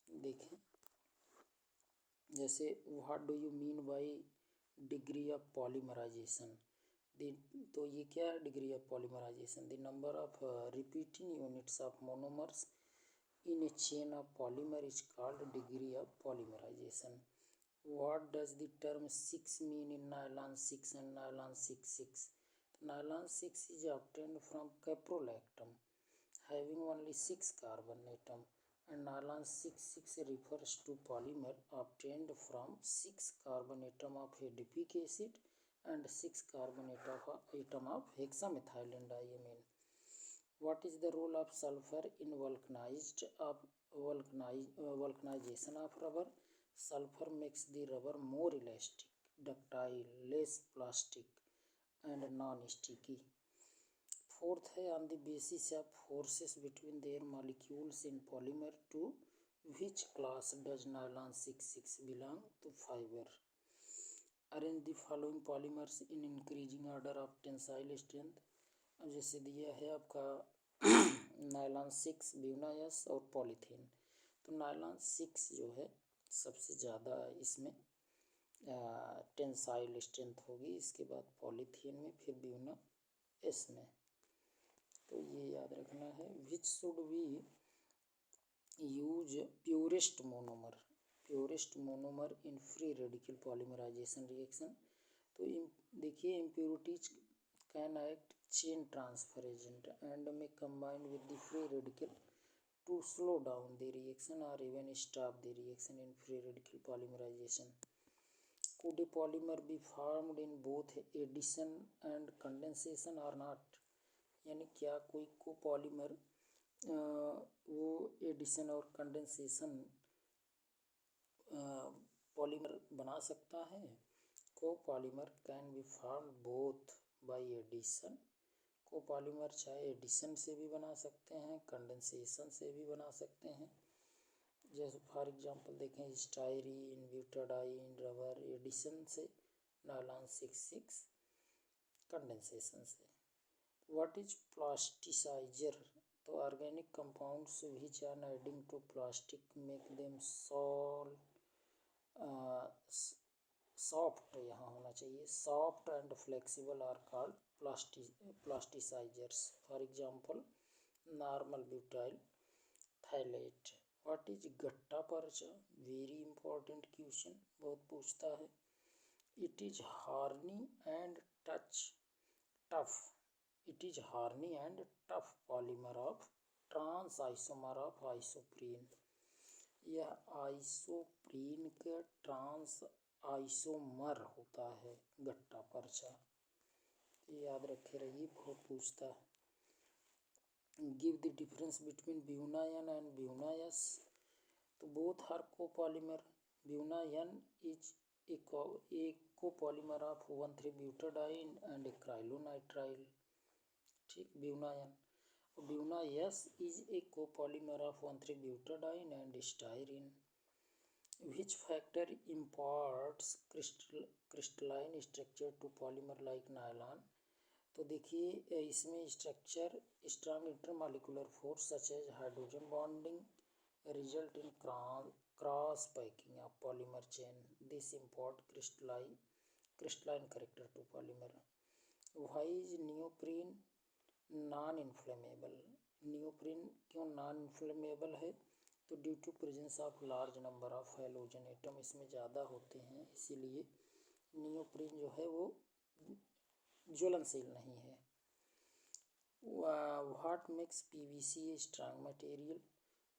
देखें, जैसे what do you mean by degree of polymerisation. तो ये क्या है degree of polymerisation? The number of repeating units of monomers in a chain of polymer is called degree of polymerization. What does the term 6 mean in nylon 6 and nylon 6,6? Nylon 6 is obtained from caprolactam having only 6 carbon atom, and nylon 6,6 refers to polymer obtained from 6 carbon atom of adipic acid and 6 carbon atom of hexamethylene diamine. What is the role of sulfur in vulcanization of rubber? Sulfur makes the rubber more elastic, ductile, less plastic and non-sticky. Fourth है, on the basis of forces between their molecules in polymer, to which class does nylon 6,6 belong? To fiber. Arrange the following polymers in increasing order of tensile strength. अब जैसे दिया है आपका नायलॉन 6, ब्यूनायस और पॉलीथीन। तो नायलॉन 6 जो है सबसे ज़्यादा इसमें टेंसाइल स्ट्रेंथ होगी, इसके बाद पॉलीथीन में, फिर ब्यूना एस में। तो ये याद रखना है। Which should be use purest monomer in free radical polymerisation reaction. तो देखिए impurities can act chain transfer agent and में combine with the free radical to slow down the reaction or even stop the reaction in free radical polymerization. Could a polymer be formed in both addition and condensation or not? यानी क्या कोई कोपॉलीमर वो एडिशन और कंडेंसेशन पॉलीमर बना सकता है? Copolymer can be form both by addition. Copolymer चाहे एडिशन से भी बना सकते हैं, कंडेंसेशन से भी बना सकते हैं। जैसे फॉर एग्जांपल देखें, स्टायरीन, ब्यूटाडाइन, रबर एडिशन से, नायलॉन 6,6 कंडेंसेशन से। What is plasticiser? तो organic compounds which are adding to plastic make them soft, यहाँ होना चाहिए soft and flexible are called plasticisers. For example normal butyl phthalate. What is gutta percha? Very important question, बहुत पूछता है। It is horny and tough it is horny and tough polymer of trans isomer of isoprene. यह आइसोप्रीन का ट्रांस आइसोमर होता है गट्टा पर्चा, याद रखे रहिए, बहुत पूछता है। Give the difference between Buna N and Buna S. तो both are copolymer. Buna N is a copolymer of one three butadiene and acrylonitrile, ठीक, Buna N. Buna S is a copolymer of one three butadiene and styrene. Which factor imparts crystalline structure to polymer like nylon? तो देखिए इसमें structure strong intermolecular force such as hydrogen bonding result in cross packing of polymer chain. This import crystalline character to polymer. Why is neoprene non inflammable? Neoprene क्यों नॉन इन्फ्लेमेबल है? तो due to presence of large number of halogen atom, इसमें ज़्यादा होते हैं, इसीलिए नियोप्रीन जो है वो ज्वलनशील नहीं है। What makes PVC a strong material?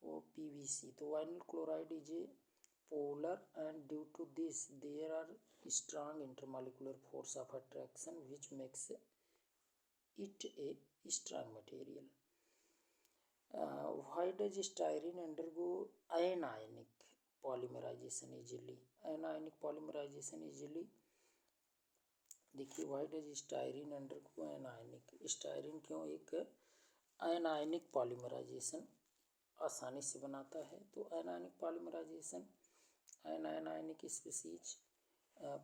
वो पीवीसी, तो vinyl chloride is a polar and due to this there are strong intermolecular force of attraction which makes it a strong material. Why does styrene undergo anionic polymerization easily? Anionic polymerization easily, देखिए why does styrene undergo anionic? Styrene क्यों एक आयनाइनिक पॉलीमराइजेशन आसानी से बनाता है? तो आयनाइनिक पॉलीमराइजेशन आयनाइनिक स्पीसीज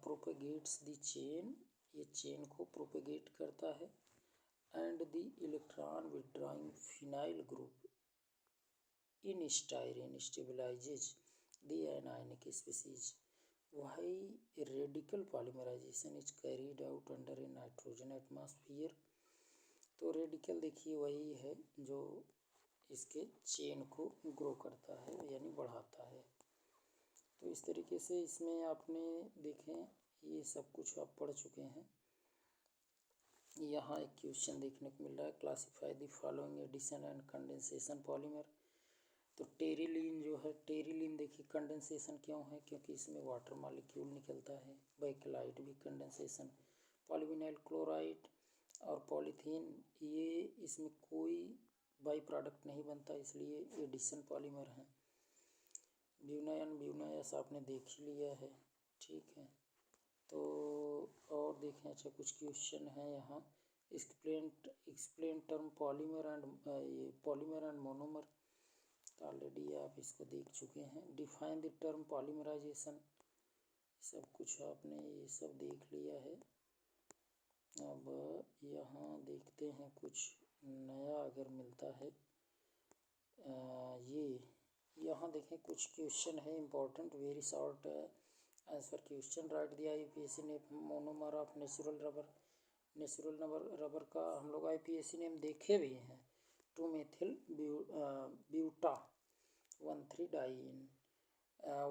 प्रोपेगेट्स द चेन, ये चेन को प्रोपेगेट करता है, and the electron withdrawing phenyl group in styrene stabilizes the anionic species. Why radical polymerization is carried out under a nitrogen atmosphere? तो रेडिकल देखिए वही है जो इसके चेन को ग्रो करता है यानी बढ़ाता है। तो इस तरीके से इसमें आपने देखें ये सब कुछ आप पढ़ चुके हैं। यहाँ एक क्वेश्चन देखने को मिल रहा है, classify the following addition and condensation polymer. तो टेरिलीन जो है, टेरिलीन देखिए कंडेंसेशन क्यों है? क्योंकि इसमें वाटर मॉलिक्यूल निकलता है। बैकेलाइट भी कंडेंसेशन। पॉलीविनाइल क्लोराइड और पॉलीथीन ये इसमें कोई बाई प्रोडक्ट नहीं बनता, इसलिए एडिशन पॉलीमर है। ब्यूनायन ब्यूनायस आपने देख ही लिया है, ठीक है। तो और देखें, अच्छा कुछ क्वेश्चन है यहाँ। Explain term polymer and monomer, already आप इसको देख चुके हैं। डिफाइन द टर्म पॉलीमराइजेशन, सब कुछ आपने ये सब देख लिया है। अब यहाँ देखते हैं कुछ नया अगर मिलता है। ये यहाँ देखें कुछ क्वेश्चन है important, very short answer question right दिया IUPAC ने मोनोमर ऑफ नेचुरल रबर का हम लोग IUPAC नेम देखे भी हैं 2-methyl ब्यूटा 1,3-डाइन।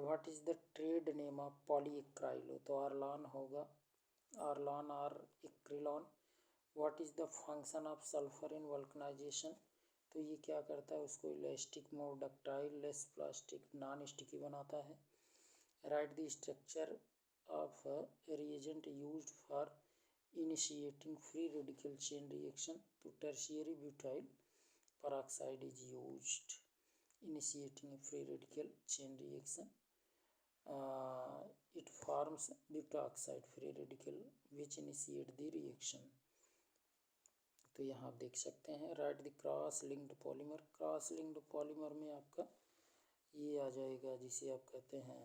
What is the trade name of polyacrylo, तो आर्लान होगा, आर्लान और Acrilan. What is the function of sulphur in vulcanisation, तो ये क्या करता है, उसको elastic, more ductile, less plastic, non sticky बनाता है। Write the structure of reagent used for initiating free radical chain reaction, तो tertiary butyl peroxide is used initiating a free radical chain reaction. It forms butoxide free radical which initiate the reaction. तो यहाँ आप देख सकते हैं right the cross linked polymer, cross linked polymer में आपका ये आ जाएगा जिसे आप कहते हैं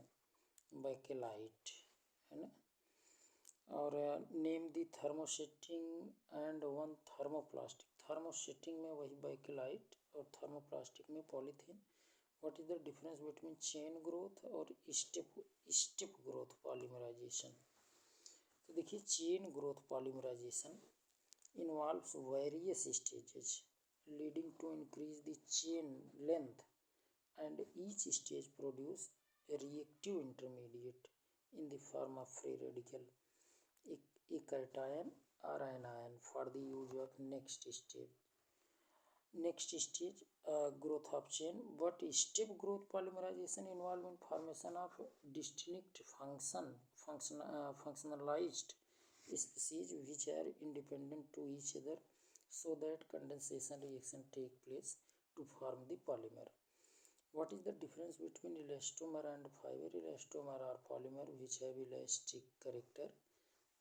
बैकेलाइट, है ना। और name the thermosetting and one thermoplastic, thermosetting में वही बैकेलाइट और थर्मोप्लास्टिक में polythene. What is the difference between chain growth और स्टेप ग्रोथ पॉलीमराइजेशन, तो देखिए chain growth polymerisation involves various stages leading to increase the chain length and each stage produce reactive intermediate in the form of free radical, a cation or anion for the use of next stage. Next stage growth of chain. But step growth polymerization involve in formation of distinct functionalized species which are independent to each other, so that condensation reaction take place to form the polymer. What is the difference between elastomer and fiber? Elastomer are polymer which have elastic character,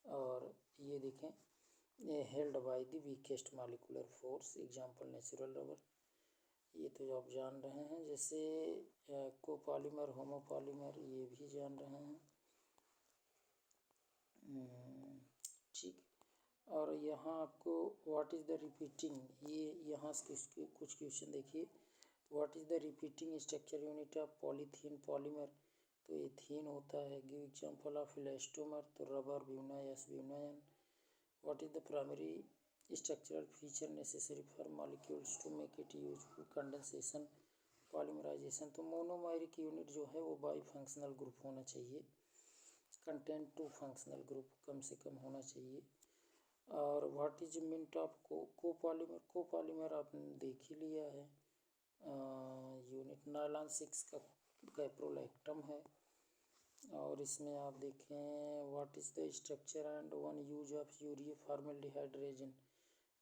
और ये देखें held by the weakest molecular force, example natural rubber। ये तो आप जान रहे हैं, जैसे कोपॉलीमर, होमोपॉलीमर, ये भी जान रहे हैं, ठीक। और यहाँ आपको व्हाट इज़ द रिपीटिंग, ये यहाँ से कुछ क्वेश्चन देखिए। What is the repeating structure unit of polythene polymer, तो एथीन होता है। गिव एग्जांपल ऑफ इलास्टोमर, तो rubber, Buna S, Buna N. What is the primary structural feature necessary for molecules to make it useful condensation polymerisation, तो मोनोमेरिक यूनिट जो है वो बाई फंक्शनल ग्रुप होना चाहिए, कंटेंट 2 फंक्शनल ग्रुप कम से कम होना चाहिए। और what is meant of copolymer, copolymer आपने देख ही लिया है, यूनिट नायलॉन 6 का कैप्रोलैक्टम है। और इसमें आप देखें what is the structure and one use of urea formaldehyde resin,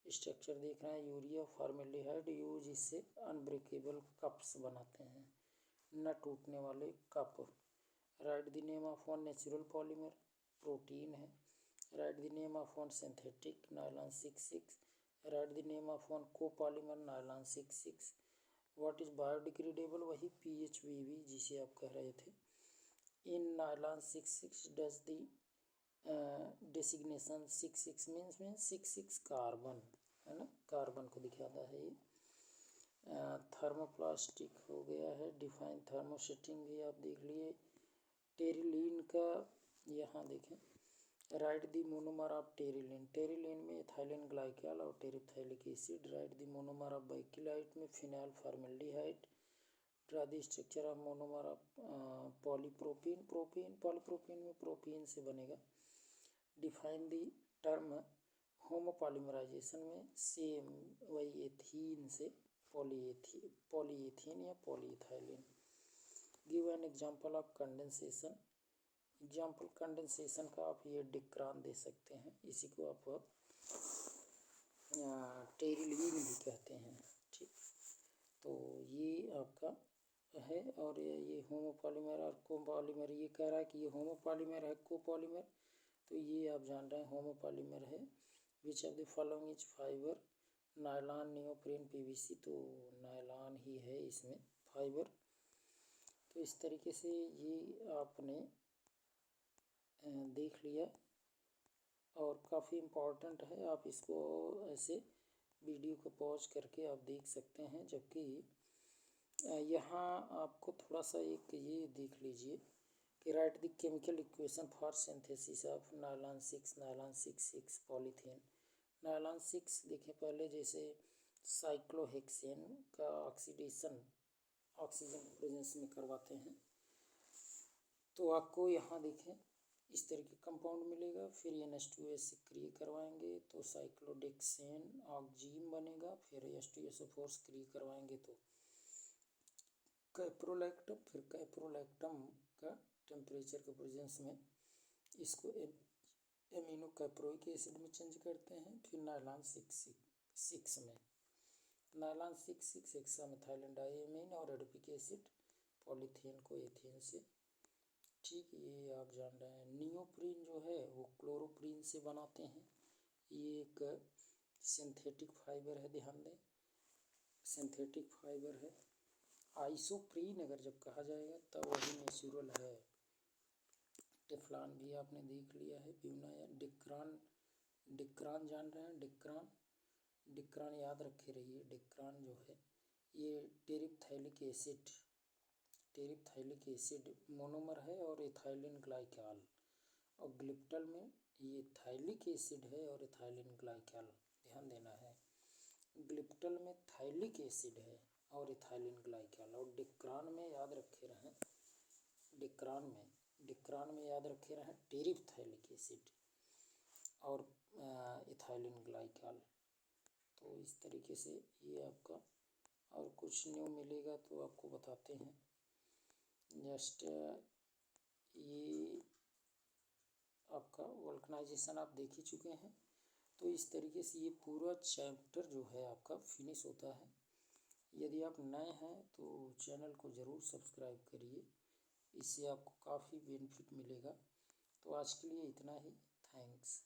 structure देख रहे हैं, यूरिया फॉर्मेल्डिहाइड यूज, इससे अनब्रेकेबल कप्स बनाते हैं, न टूटने वाले cup. Write the name of one natural polymer, protein है। Write the name of one synthetic, nylon 6,6। Write the name of one copolymer, nylon 6,6। What is biodegradable, वही PHBB जिसे आप कह रहे थे। In nylon 6,6 does the designation 6,6 means 6,6 carbon, है ना, कार्बन को दिखाता है ये। थर्मोप्लास्टिक हो गया है, डिफाइन थर्मोसेटिंग भी आप देख लिए। टेरिलीन का यहाँ देखें, write the monomer of Terylene, Terylene में इथाइलिन ग्लाइकॉल और terephthalic acid. Write the monomer of Bakelite में phenyl formaldehyde. Draw the structure of monomer of polypropene, polypropene में प्रोपीन से बनेगा। डिफाइन द टर्म होमोपॉलीमराइजेशन में सेम वही एथीन से पॉलीएथीन या polyethylene. Give an example of condensation, example condensation का आप ये डिक्रान दे सकते हैं, इसी को आप टेरिलीन भी कहते हैं, ठीक। तो ये आपका है। और ये होमोपॉलीमर और कोपॉलीमर, ये कह रहा है कि ये होमोपॉलीमर है, कोपॉलीमर, तो ये आप जान रहे हैं होमोपॉलीमर है। Which of the following is fibre, nylon, neoprene, PVC, तो नायलॉन ही है इसमें फाइबर। तो इस तरीके से ये आपने देख लिया और काफ़ी इम्पोर्टेंट है, आप इसको ऐसे वीडियो को पॉज करके आप देख सकते हैं। जबकि यहाँ आपको थोड़ा सा एक ये देख लीजिए कि right the chemical equation for synthesis of nylon 6 polythene. Nylon 6 देखें पहले, जैसे साइक्लोहेक्सेन का ऑक्सीडेशन ऑक्सीजन प्रेजेंस में करवाते हैं तो आपको यहाँ देखें इस तरह के कंपाउंड मिलेगा। फिर NH2 सक्रिय करवाएंगे तो साइक्लोडेक्सेन ऑक्जीन बनेगा। फिर H2SO4 सक्रिय करवाएंगे तो कैप्रोलैक्टम। फिर कैप्रोलैक्टम का टेम्परेचर के प्रेजेंस में इसको एमिनो कैप्रोइक एसिड में चेंज करते हैं। फिर नायलॉन 6 में नायलॉन 6 हेक्सामेथाइलिन डाइएमीन और एडिपिक एसिड पॉलीथीन को एथेन से, ठीक, ये आप जान रहे हैं। नियोप्रीन जो है वो क्लोरोप्रीन से बनाते हैं। ये एक सिंथेटिक फाइबर है, ध्यान दें, सिंथेटिक फाइबर है। आइसोप्रीन अगर जब कहा जाएगा तब वही नेचुरल है। टेफ्लॉन भी आपने देख लिया है। ब्यूना या डिक्रान जान रहे हैं, डिक्रान याद रखे रहिए। डिक्रान जो है ये टेरिप्थाइलिक एसिड मोनोमर है और इथाइलिन ग्लाइकॉल। और ग्लिप्टल में ये थाइलिक एसिड है और इथाइलिन ग्लाइकॉल, ध्यान देना है। ग्लिप्टल में थाइलिक एसिड है और इथाइलिन ग्लाइकॉल। और डिक्रान में याद रखे रहें, डिक्रान में याद रखे रहें टेरिप्थाइलिक एसिड और इथाइलिन ग्लाइकॉल। तो इस तरीके से ये आपका, और कुछ न्यू मिलेगा तो आपको बताते हैं। जस्ट ये आपका वल्कनाइजेशन आप देख ही चुके हैं। तो इस तरीके से ये पूरा चैप्टर जो है आपका फिनिश होता है। यदि आप नए हैं तो चैनल को ज़रूर सब्सक्राइब करिए, इससे आपको काफ़ी बेनिफिट मिलेगा। तो आज के लिए इतना ही, थैंक्स।